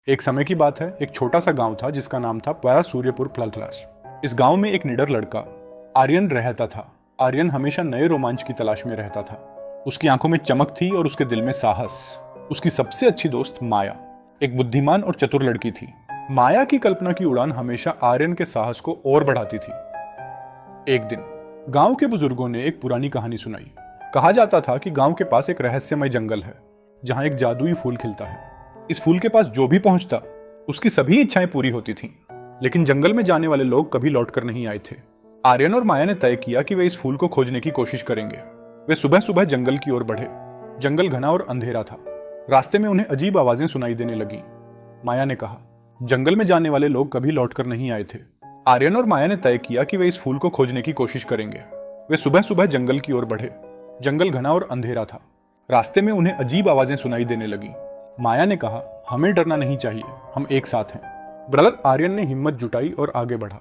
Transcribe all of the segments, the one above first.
एक समय की बात है, एक छोटा सा गांव था जिसका नाम था प्यारा सूर्यपुर प्लथलास। इस गांव में एक निडर लड़का आर्यन रहता था। आर्यन हमेशा नए रोमांच की तलाश में रहता था। उसकी आंखों में चमक थी और उसके दिल में साहस। उसकी सबसे अच्छी दोस्त माया एक बुद्धिमान और चतुर लड़की थी। माया की कल्पना की उड़ान हमेशा आर्यन के साहस को और बढ़ाती थी। एक दिन गांव के बुजुर्गों ने एक पुरानी कहानी सुनाई। कहा जाता था कि गांव के पास एक रहस्यमय जंगल है जहां एक जादुई फूल खिलता है। इस फूल के पास जो भी पहुंचता उसकी सभी इच्छाएं पूरी होती थीं। लेकिन जंगल में जाने वाले लोग कभी लौटकर नहीं आए थे। आर्यन और माया ने तय किया कि वे इस फूल को खोजने की कोशिश करेंगे। वे सुबह सुबह जंगल की ओर बढ़े। जंगल घना और अंधेरा था। रास्ते में उन्हें अजीब आवाजें सुनाई देने लगी। माया ने कहा, जंगल में जाने वाले लोग कभी लौटकर नहीं आए थे। आर्यन और माया ने तय किया कि वे इस फूल को खोजने की कोशिश करेंगे। वे सुबह सुबह जंगल की ओर बढ़े। जंगल घना और अंधेरा था। रास्ते में उन्हें अजीब आवाजें सुनाई देने लगी। माया ने कहा, हमें डरना नहीं चाहिए, हम एक साथ हैं। ब्रदर आर्यन ने हिम्मत जुटाई और आगे बढ़ा।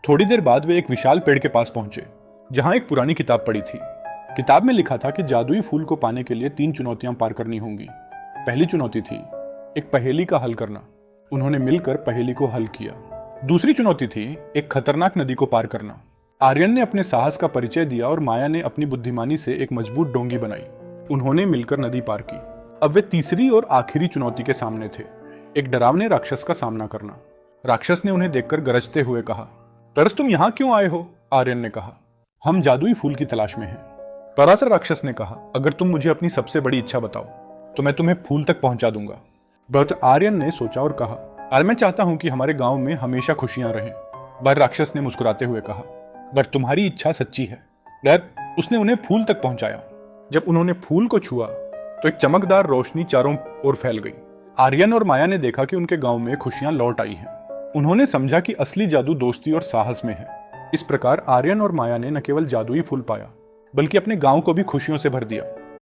थोड़ी देर बाद वे एक विशाल पेड़ के पास पहुंचे जहां एक पुरानी किताब पड़ी थी। किताब में लिखा था कि जादुई फूल को पाने के लिए 3 चुनौतियां पार करनी होंगी। पहली चुनौती थी एक पहेली का हल करना। उन्होंने मिलकर पहेली को हल किया। दूसरी चुनौती थी एक खतरनाक नदी को पार करना। आर्यन ने अपने साहस का परिचय दिया और माया ने अपनी बुद्धिमानी से एक मजबूत डोंगी बनाई। उन्होंने मिलकर नदी पार की। अब वे तीसरी और आखिरी चुनौती के सामने थे, एक डरावने राक्षस का सामना करना। राक्षस ने उन्हें देखकर गरजते हुए कहा, तरस तुम यहाँ क्यों आए हो? आर्यन ने कहा, हम जादुई फूल की तलाश में हैं। पराशर राक्षस ने कहा, अगर तुम मुझे अपनी सबसे बड़ी इच्छा बताओ तो मैं तुम्हें फूल तक पहुंचा दूंगा। बट आर्यन ने सोचा और कहा, अरे मैं चाहता हूं कि हमारे गांव में हमेशा खुशियां रहें। पर राक्षस ने मुस्कुराते हुए कहा, बट तुम्हारी इच्छा सच्ची है। डर उसने उन्हें फूल तक पहुंचाया। जब उन्होंने फूल को छुआ तो एक चमकदार रोशनी चारों ओर फैल गई। आर्यन और माया ने देखा कि उनके गांव में खुशियां लौट आई हैं। उन्होंने समझा कि असली जादू दोस्ती और साहस में है। इस प्रकार आर्यन और माया ने न केवल जादुई फूल पाया बल्कि अपने गांव को भी खुशियों से भर दिया।